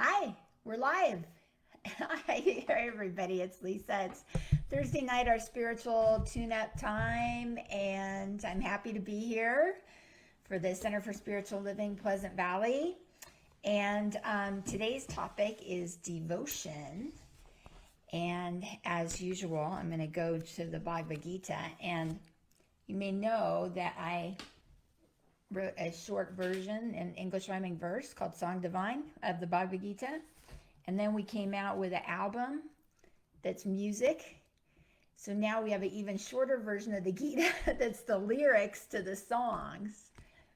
Hi, we're live. Hi, everybody. It's Lissa. It's Thursday night, our spiritual tune up time, and I'm happy to be here for the Center for Spiritual Living, Pleasant Valley. And today's topic is devotion. And as usual, I'm going to go to the Bhagavad Gita. And you may know that I wrote a short version, an English rhyming verse called Song Divine of the Bhagavad Gita. And then we came out with an album that's music. So now we have an even shorter version of the Gita that's the lyrics to the songs.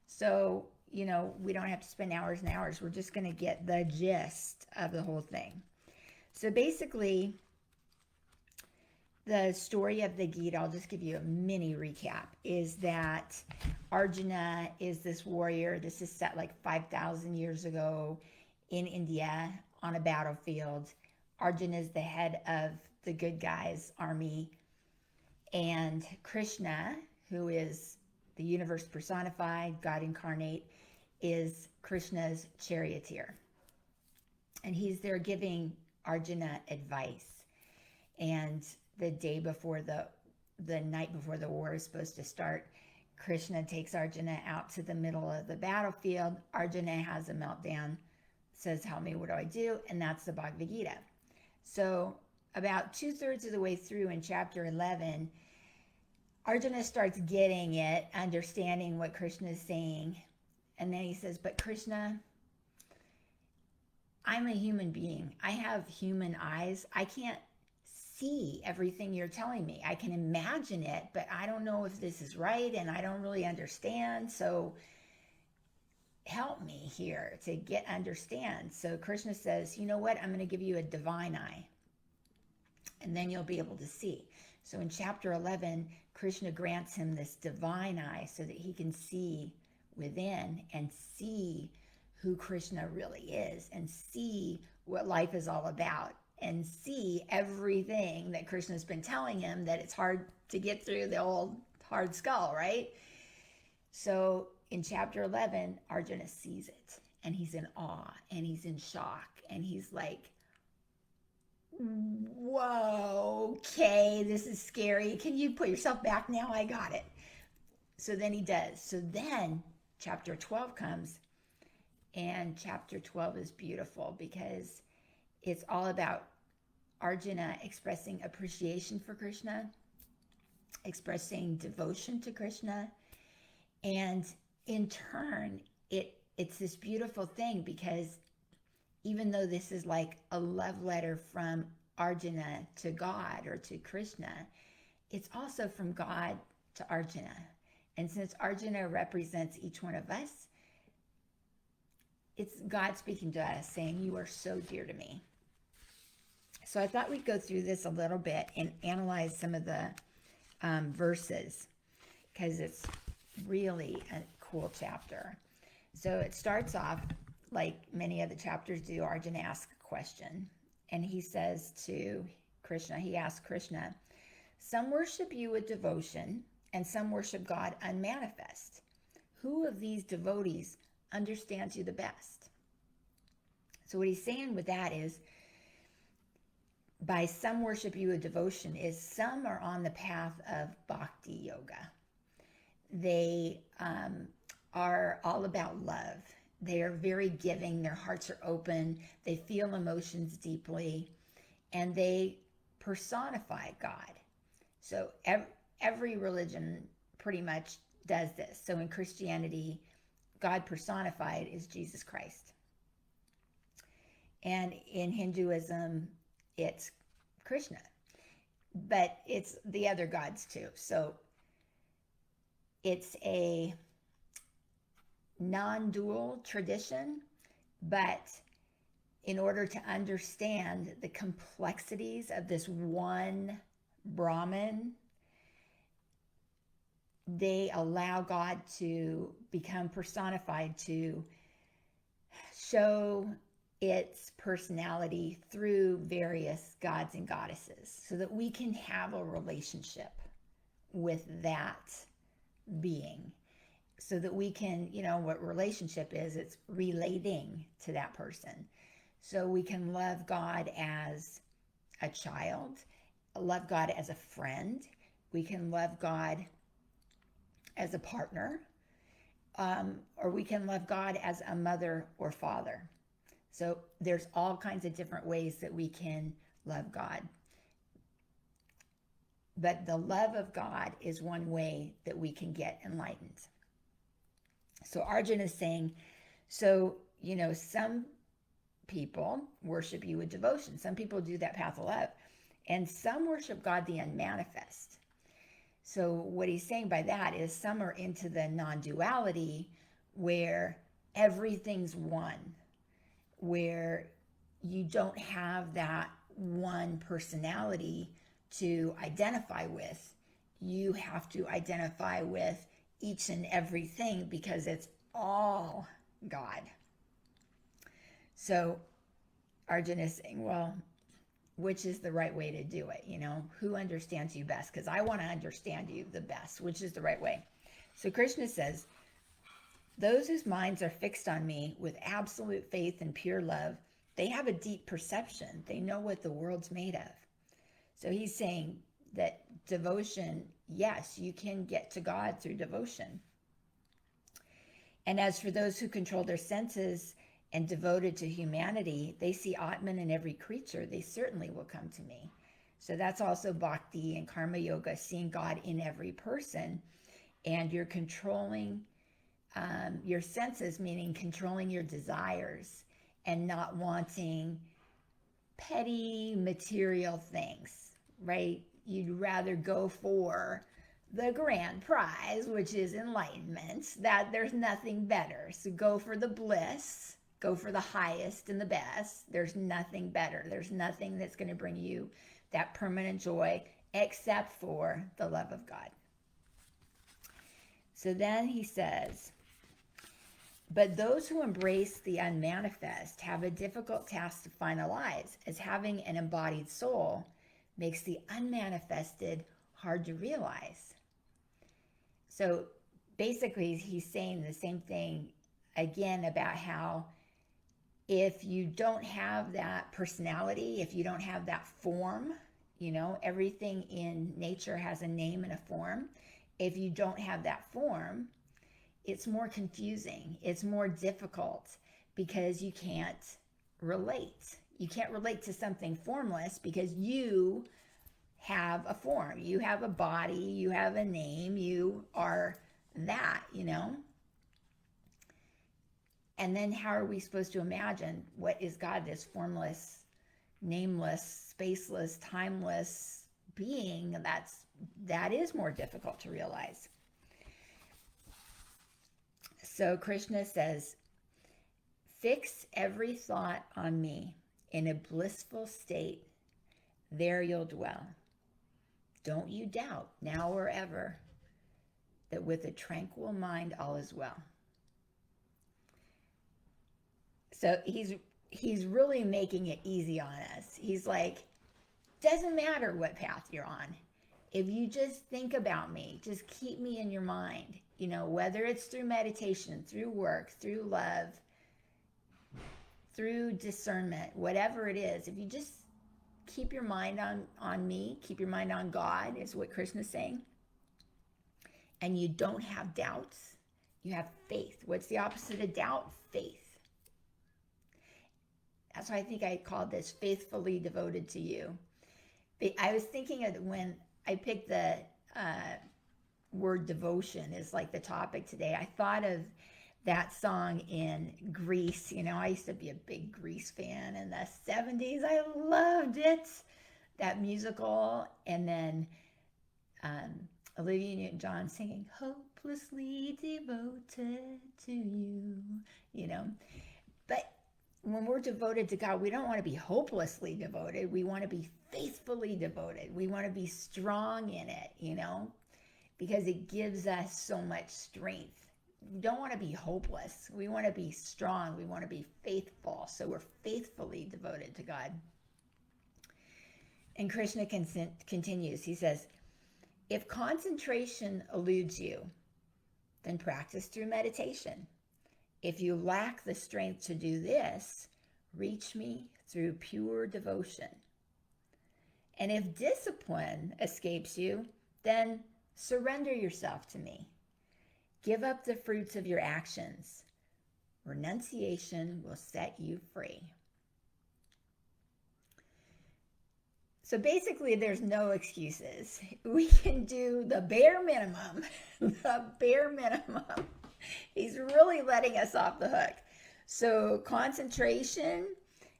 So, we don't have to spend hours and hours. We're just going to get the gist of the whole thing. So basically, the story of the Gita, I'll just give you a mini recap, is that Arjuna is this warrior. This is set like 5,000 years ago in India on a battlefield. Arjuna is the head of the good guys' army. And Krishna, who is the universe personified, God incarnate, is Krishna's charioteer. And he's there giving Arjuna advice. And the day before the night before the war is supposed to start, Krishna takes Arjuna out to the middle of the battlefield. Arjuna has a meltdown, says, "Help me, what do I do?" And that's the Bhagavad Gita. So about 2/3 of the way through in chapter 11, Arjuna starts getting it, understanding what Krishna is saying. And then he says, "But Krishna, I'm a human being. I have human eyes. I can't see everything you're telling me. I can imagine it, but I don't know if this is right, and I don't really understand. So help me here to understand." So Krishna says, "You know what? I'm going to give you a divine eye, and then you'll be able to see." So in chapter 11, Krishna grants him this divine eye so that he can see within and see who Krishna really is and see what life is all about and see everything that Krishna's been telling him, that it's hard to get through the old hard skull, right? So in chapter 11, Arjuna sees it and he's in awe and he's in shock and he's like, "Whoa, okay, this is scary. Can you put yourself back now? I got it." So then he does. So then chapter 12 comes, and chapter 12 is beautiful because it's all about Arjuna expressing appreciation for Krishna, expressing devotion to Krishna. And in turn, it's this beautiful thing because even though this is like a love letter from Arjuna to God or to Krishna, it's also from God to Arjuna. And since Arjuna represents each one of us, it's God speaking to us saying, "You are so dear to me." So I thought we'd go through this a little bit and analyze some of the verses because it's really a cool chapter. So it starts off like many other chapters do. Arjuna asks a question, and he says to Krishna, he asks Krishna, "Some worship you with devotion, and some worship God unmanifest. Who of these devotees understands you the best?" So what he's saying with that is, by some worship you with devotion, is some are on the path of bhakti yoga. They are all about love. They are very giving. Their hearts are open. They feel emotions deeply, and they personify God. So every religion pretty much does this. So in Christianity, God personified is Jesus Christ. And in Hinduism, it's Krishna. But it's the other gods too. So it's a non-dual tradition, but in order to understand the complexities of this one Brahman, they allow God to become personified to show its personality through various gods and goddesses so that we can have a relationship with that being, so that we can, what relationship is, it's relating to that person. So we can love God as a child, love God as a friend. We can love God as a partner, or we can love God as a mother or father. So there's all kinds of different ways that we can love God. But the love of God is one way that we can get enlightened. So Arjuna is saying, so, some people worship you with devotion. Some people do that path of love. And some worship God the unmanifest. So what he's saying by that is some are into the non-duality where everything's one, where you don't have that one personality to identify with. You have to identify with each and everything because it's all God. So Arjuna is saying, well, which is the right way to do it? Who understands you best? Because I want to understand you the best. Which is the right way? So Krishna says, those whose minds are fixed on me with absolute faith and pure love, they have a deep perception. They know what the world's made of. So he's saying that devotion, yes, you can get to God through devotion. And as for those who control their senses and devoted to humanity, they see Atman in every creature. They certainly will come to me. So that's also bhakti and karma yoga, seeing God in every person. And you're controlling your senses, meaning controlling your desires and not wanting petty material things, right? You'd rather go for the grand prize, which is enlightenment, that there's nothing better. So go for the bliss, go for the highest and the best. There's nothing better. There's nothing that's going to bring you that permanent joy except for the love of God. So then he says, but those who embrace the unmanifest have a difficult task to finalize, as having an embodied soul makes the unmanifested hard to realize. So basically, he's saying the same thing again about how if you don't have that personality, if you don't have that form, everything in nature has a name and a form. If you don't have that form, it's more confusing. It's more difficult because you can't relate. You can't relate to something formless because you have a form. You have a body. You have a name. You are that, And then how are we supposed to imagine what is God, this formless, nameless, spaceless, timeless being? That is more difficult to realize. So Krishna says, fix every thought on me. In a blissful state, there you'll dwell. Don't you doubt, now or ever, that with a tranquil mind all is well. So he's really making it easy on us. He's like, doesn't matter what path you're on. If you just think about me, just keep me in your mind, whether it's through meditation, through work, through love, through discernment, whatever it is, if you just keep your mind on me, keep your mind on God, is what Krishna's saying, and you don't have doubts, you have faith. What's the opposite of doubt? Faith. That's why I think I called this faithfully devoted to you. I was thinking of when I picked the word devotion as like the topic today, I thought of that song in Grease. I used to be a big Grease fan in the 70s. I loved it, that musical. And then Olivia Newton-John singing, hopelessly devoted to you, But when we're devoted to God, we don't want to be hopelessly devoted. We want to be faithfully devoted. We want to be strong in it, because it gives us so much strength. We don't want to be hopeless. We want to be strong. We want to be faithful. So we're faithfully devoted to God. And Krishna continues. He says, if concentration eludes you, then practice through meditation. If you lack the strength to do this, Reach me through pure devotion. And if discipline escapes you, then surrender yourself to me. Give up the fruits of your actions. Renunciation will set you free. So basically, there's no excuses. We can do the bare minimum. The bare minimum. He's really letting us off the hook. So concentration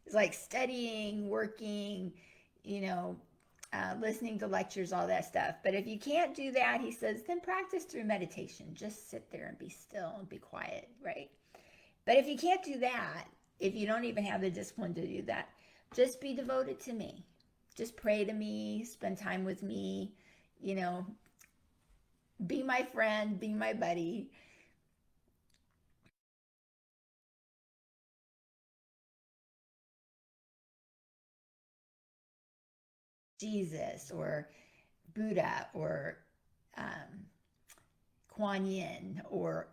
is like studying, working, listening to lectures, all that stuff. But if you can't do that, he says, then practice through meditation. Just sit there and be still and be quiet, right? But if you can't do that, if you don't even have the discipline to do that, just be devoted to me. Just pray to me, spend time with me, be my friend, be my buddy. Jesus or Buddha or Kuan Yin or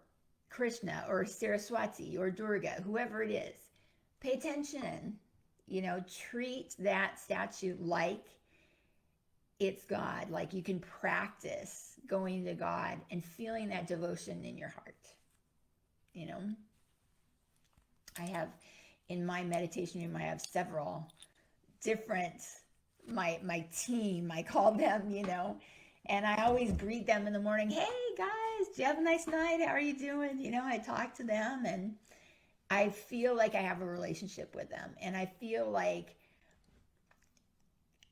Krishna or Saraswati or Durga, whoever it is, pay attention. Treat that statue like it's God, like you can practice going to God and feeling that devotion in your heart. I have in my meditation room, I have several different, my team, I call them, and I always greet them in the morning. Hey guys, do you have a nice night? How are you doing? I talk to them and I feel like I have a relationship with them. And I feel like,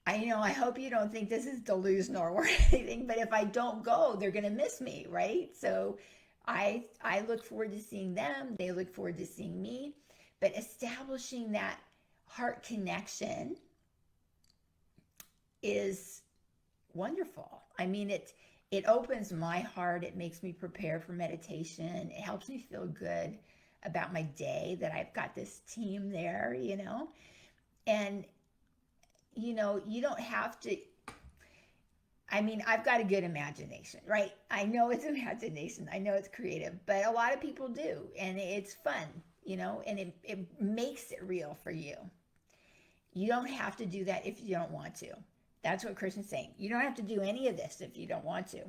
I hope you don't think this is delusional or anything, but if I don't go, they're going to miss me, right? So I look forward to seeing them. They look forward to seeing me. But establishing that heart connection is wonderful. I mean, it opens my heart. It makes me prepare for meditation. It helps me feel good about my day that I've got this team there, and you don't have to. I mean, I've got a good imagination, right? I know it's imagination. I know it's creative, but a lot of people do, and it's fun, and it makes it real for you. You don't have to do that if you don't want to. That's what Krishna's saying. You don't have to do any of this if you don't want to.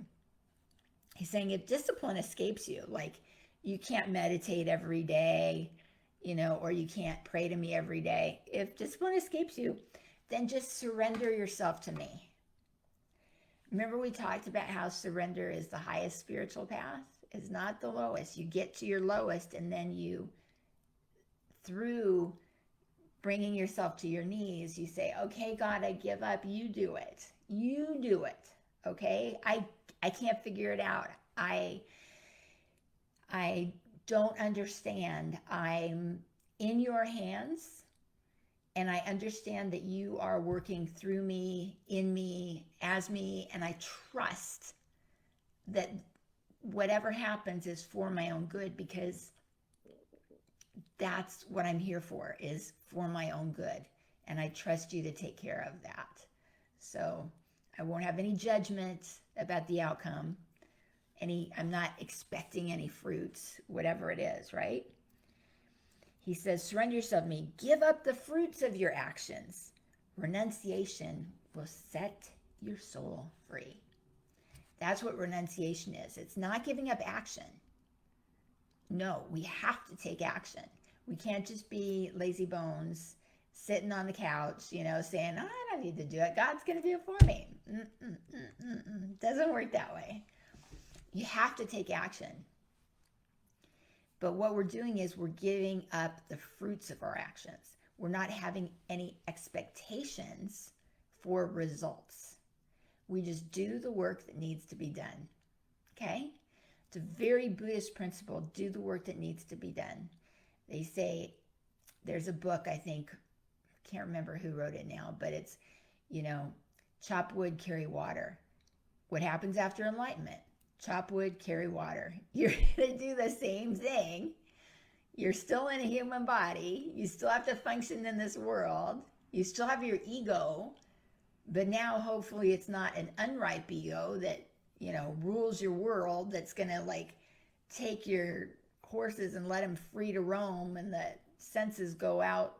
He's saying if discipline escapes you, like you can't meditate every day, or you can't pray to me every day. If discipline escapes you, then just surrender yourself to me. Remember we talked about how surrender is the highest spiritual path? It's not the lowest. You get to your lowest and then you, through bringing yourself to your knees, you say, okay, God, I give up. You do it. You do it. Okay? I can't figure it out. I don't understand. I'm in your hands, and I understand that you are working through me, in me, as me, and I trust that whatever happens is for my own good, because that's what I'm here for, is for my own good, and I trust you to take care of that. So I won't have any judgment about the outcome. I'm not expecting any fruits, whatever it is, right? He says, surrender yourself to me. Give up the fruits of your actions. Renunciation will set your soul free. That's what renunciation is. It's not giving up action. No, we have to take action. We can't just be lazy bones, sitting on the couch, saying, oh, I don't need to do it. God's going to do it for me. Doesn't work that way. You have to take action. But what we're doing is we're giving up the fruits of our actions. We're not having any expectations for results. We just do the work that needs to be done. Okay? It's a very Buddhist principle. Do the work that needs to be done. They say, there's a book, I think, can't remember who wrote it now, but it's, chop wood, carry water. What happens after enlightenment? Chop wood, carry water. You're going to do the same thing. You're still in a human body. You still have to function in this world. You still have your ego, but now hopefully it's not an unripe ego that, rules your world, that's going to take your horses and let them free to roam and the senses go out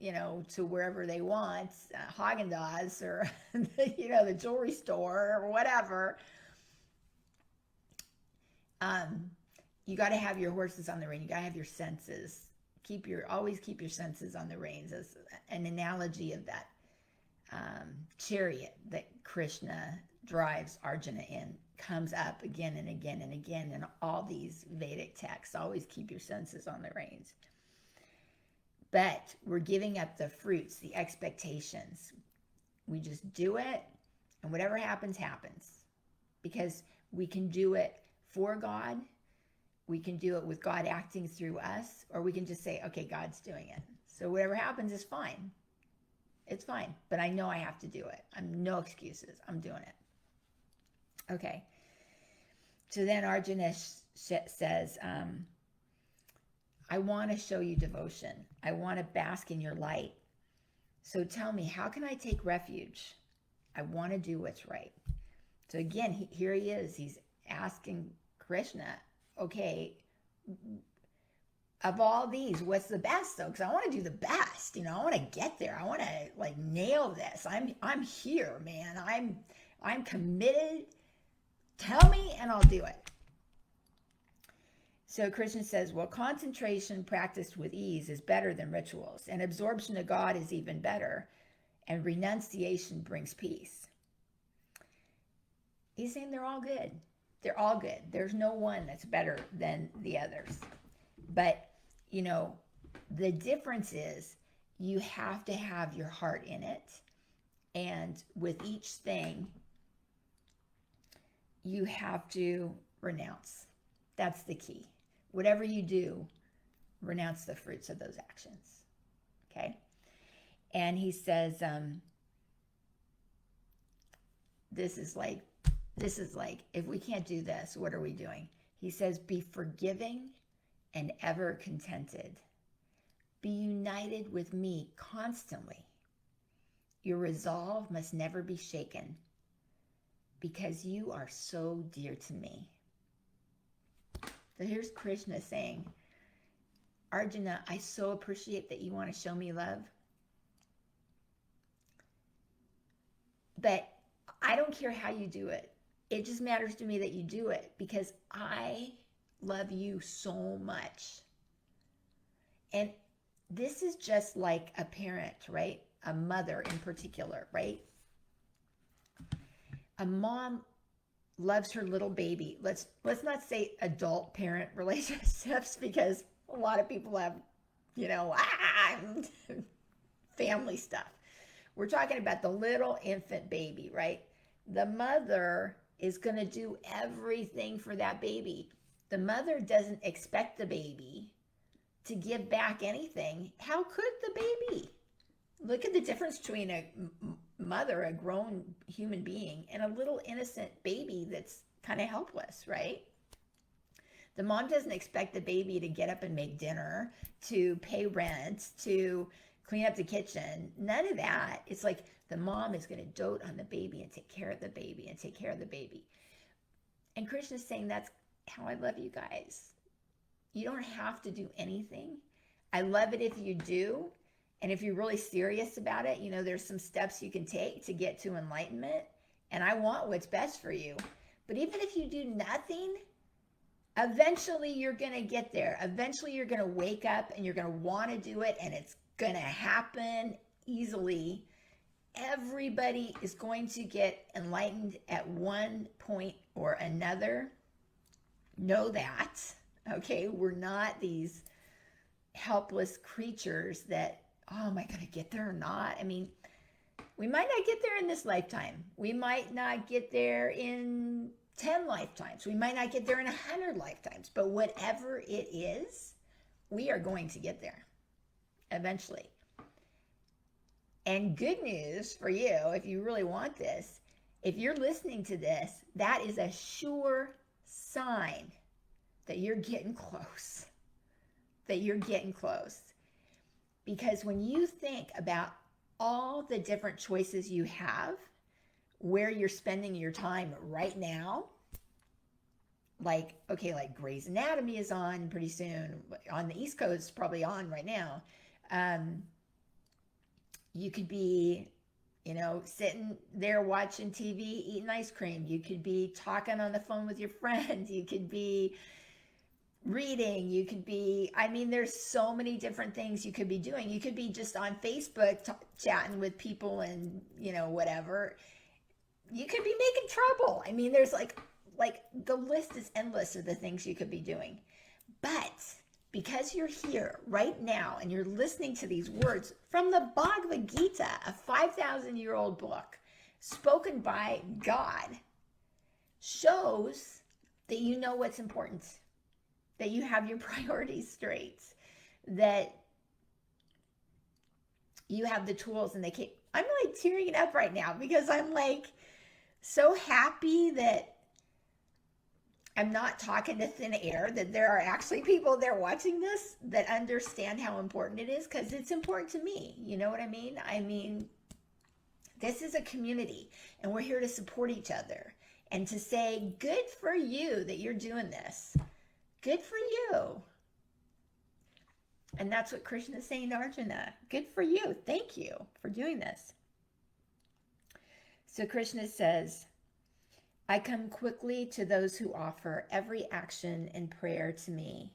to wherever they want, Haagen-Dazs or, the jewelry store or whatever. You got to have your horses on the rein. You got to have your senses. Always keep your senses on the reins, as an analogy of that chariot that Krishna drives Arjuna in comes up again and again and again in all these Vedic texts. Always keep your senses on the reins. But we're giving up the fruits, the expectations. We just do it, and whatever happens, happens. Because we can do it for God, we can do it with God acting through us, or we can just say, okay, God's doing it. So whatever happens is fine. It's fine, but I know I have to do it. I'm no excuses. I'm doing it. Okay. So then Arjuna says, I want to show you devotion. I want to bask in your light. So tell me, how can I take refuge? I want to do what's right. So again, here he is. He's asking Krishna, okay, of all these, what's the best though? Because I want to do the best. I want to get there. I want to nail this. I'm here, man. I'm committed. Tell me and I'll do it. So Krishna says, well, concentration practiced with ease is better than rituals, and absorption of God is even better, and renunciation brings peace. He's saying they're all good. They're all good. There's no one that's better than the others. But, the difference is you have to have your heart in it. And with each thing, you have to renounce. That's the key. Whatever you do, renounce the fruits of those actions. Okay? And he says, this is like, if we can't do this, what are we doing? He says, be forgiving and ever contented. Be united with me constantly. Your resolve must never be shaken, because you are so dear to me. So here's Krishna saying, Arjuna, I so appreciate that you want to show me love. But I don't care how you do it. It just matters to me that you do it, because I love you so much. And this is just like a parent, right? A mother in particular, right? A mom loves her little baby. Let's not say adult parent relationships, because a lot of people have, family stuff. We're talking about the little infant baby, right? The mother is going to do everything for that baby. The mother doesn't expect the baby to give back anything. How could the baby? Look at the difference between a mother, a grown human being, and a little innocent baby that's kind of helpless, right? The mom doesn't expect the baby to get up and make dinner, to pay rent, to clean up the kitchen. None of that. It's like the mom is going to dote on the baby and take care of the baby and take care of the baby. And Krishna's saying, that's how I love you guys. You don't have to do anything. I love it if you do. And if you're really serious about it, there's some steps you can take to get to enlightenment. And I want what's best for you. But even if you do nothing, eventually you're going to get there. Eventually you're going to wake up and you're going to want to do it, and it's going to happen easily. Everybody is going to get enlightened at one point or another. Know that, okay? We're not these helpless creatures that, oh, am I going to get there or not? I mean, we might not get there in this lifetime. We might not get there in 10 lifetimes. We might not get there in 100 lifetimes. But whatever it is, we are going to get there eventually. And good news for you, if you really want this, if you're listening to this, that is a sure sign that you're getting close. That you're getting close. Because when you think about all the different choices you have, where you're spending your time right now, like Grey's Anatomy is on pretty soon. On the East Coast, probably on right now. You could be, sitting there watching TV, eating ice cream. You could be talking on the phone with your friends. You could be reading. You could be, there's so many different things you could be doing. You could be just on Facebook chatting with people and, whatever. You could be making trouble. There's like the list is endless of the things you could be doing. But because you're here right now and you're listening to these words from the Bhagavad Gita, a 5,000-year-old book spoken by God, shows that you know what's important, that you have your priorities straight, that you have the tools. And I'm like tearing up right now because I'm like so happy that I'm not talking to thin air, that there are actually people there watching this that understand how important it is, because it's important to me. You know what I mean? This is a community and we're here to support each other and to say, good for you that you're doing this. Good for you. And that's what Krishna is saying to Arjuna. Good for you. Thank you for doing this. So Krishna says, I come quickly to those who offer every action and prayer to me.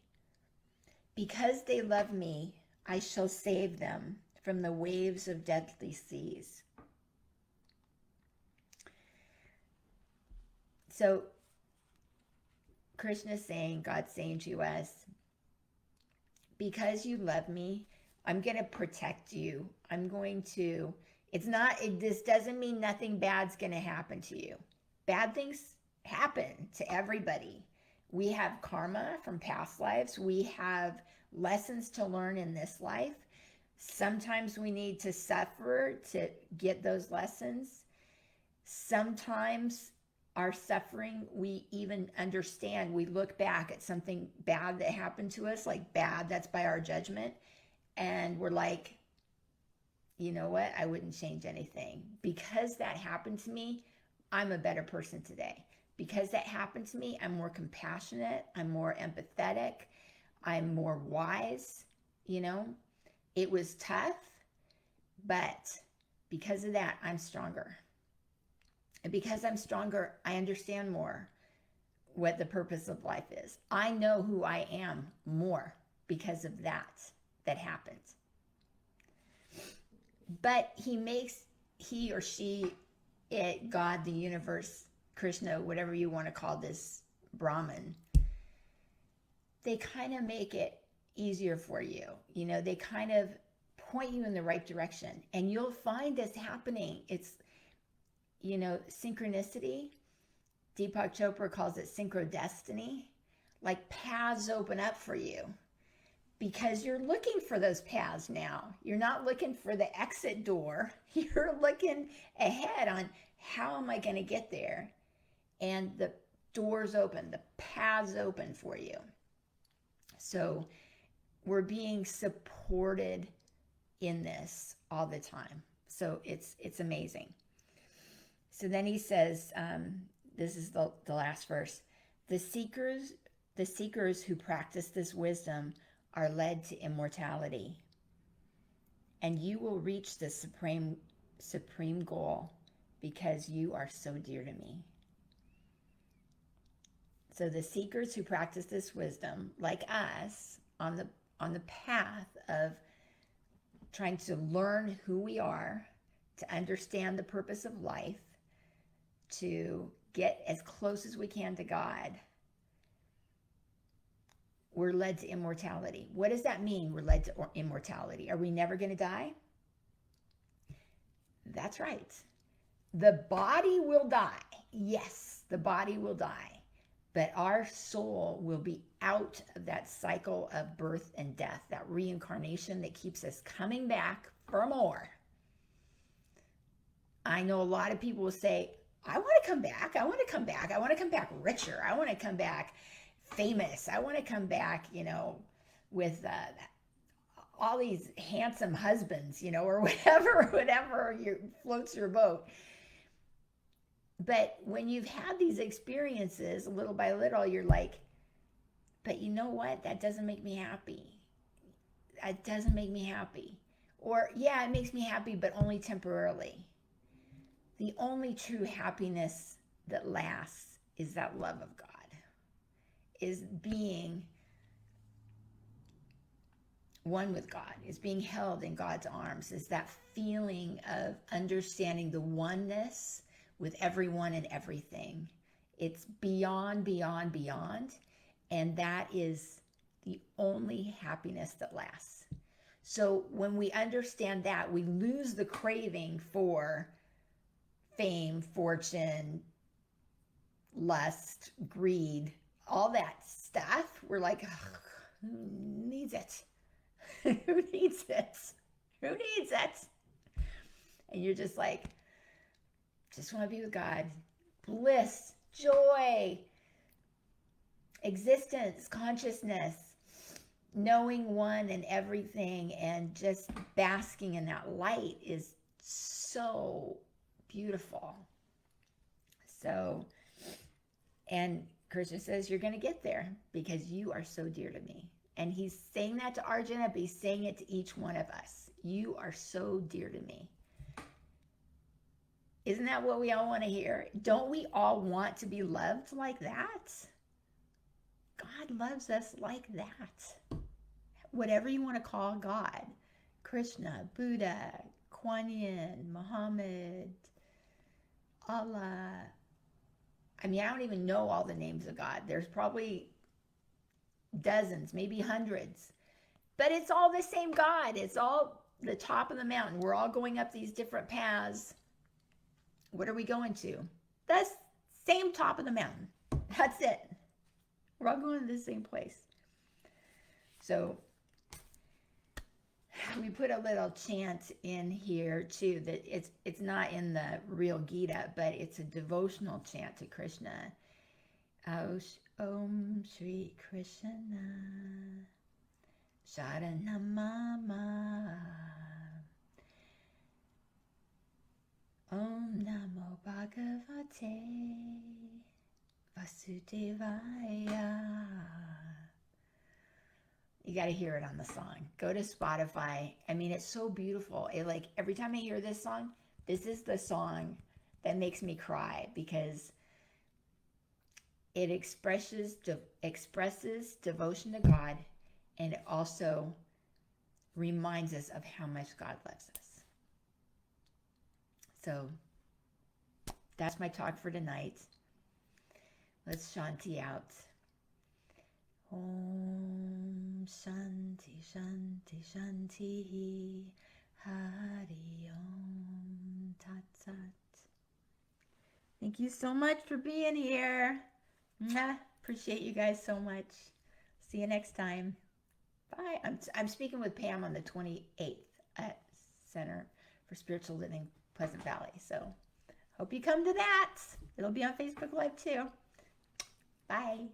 Because they love me, I shall save them from the waves of deadly seas. So Krishna is saying, God's saying to us, because you love me, I'm going to protect you. This doesn't mean nothing bad's going to happen to you. Bad things happen to everybody. We have karma from past lives. We have lessons to learn in this life. Sometimes we need to suffer to get those lessons. Sometimes our suffering, we even understand. We look back at something bad that happened to us, like bad, that's by our judgment. And we're like, you know what? I wouldn't change anything. Because that happened to me, I'm a better person today. Because that happened to me, I'm more compassionate, I'm more empathetic, I'm more wise, It was tough, but because of that, I'm stronger. And because I'm stronger, I understand more what the purpose of life is. I know who I am more because of that happened. But he or she, it, God, the universe, Krishna, whatever you want to call this Brahman, they kind of make it easier for you. They kind of point you in the right direction. And you'll find this happening. It's, synchronicity. Deepak Chopra calls it synchrodestiny. Like paths open up for you because you're looking for those paths now. You're not looking for the exit door. You're looking ahead on how am I going to get there? And the doors open, the paths open for you. So we're being supported in this all the time. So it's amazing. So then he says, this is the last verse. The seekers who practice this wisdom are led to immortality, and you will reach the supreme goal because you are so dear to me. So the seekers who practice this wisdom, like us, on the path of trying to learn who we are, to understand the purpose of life, to get as close as we can to God, we're led to immortality. What does that mean, we're led to immortality? Are we never going to die? That's right. The body will die. Yes, the body will die. But our soul will be out of that cycle of birth and death, that reincarnation that keeps us coming back for more. I know a lot of people will say, I want to come back. I want to come back. I want to come back richer. I want to come back famous. I want to come back, with all these handsome husbands, or whatever floats your boat. But when you've had these experiences, little by little, you're like, but you know what? That doesn't make me happy. It doesn't make me happy. Or, yeah, it makes me happy, but only temporarily. The only true happiness that lasts is that love of God, is being one with God, is being held in God's arms, is that feeling of understanding the oneness with everyone and everything. It's beyond, beyond, beyond. And that is the only happiness that lasts. So when we understand that, we lose the craving for fame, fortune, lust, greed, all that stuff. We're like, who needs it? Who needs it? Who needs it? And you're just like, just want to be with God. Bliss, joy, existence, consciousness, knowing one and everything, and just basking in that light is so beautiful. So, and Krishna says, you're going to get there because you are so dear to me. And he's saying that to Arjuna, but he's saying it to each one of us. You are so dear to me. Isn't that what we all want to hear? Don't we all want to be loved like that? God loves us like that. Whatever you want to call God, Krishna, Buddha, Kuan Yin, Muhammad, Allah. I mean, I don't even know all the names of God. There's probably dozens, maybe hundreds. But it's all the same God. It's all the top of the mountain. We're all going up these different paths. What are we going to? The same top of the mountain. That's it. We're all going to the same place. So we put a little chant in here too, that it's not in the real Gita, but it's a devotional chant to Krishna. Om Shri Krishna Sharanamama Om Namo Bhagavate Vasudevaya. You got to hear it on the song. Go to Spotify. I mean, it's so beautiful. Like every time I hear this song, this is the song that makes me cry because it expresses devotion to God, and it also reminds us of how much God loves us. So that's my talk for tonight. Let's shanti out. Om Shanti Shanti Shanti Hari Om Tat Sat. Thank you so much for being here. Appreciate you guys so much. See you next time. Bye. I'm speaking with Pam on the 28th at Center for Spiritual Living, Pleasant Valley. So hope you come to that. It'll be on Facebook Live too. Bye.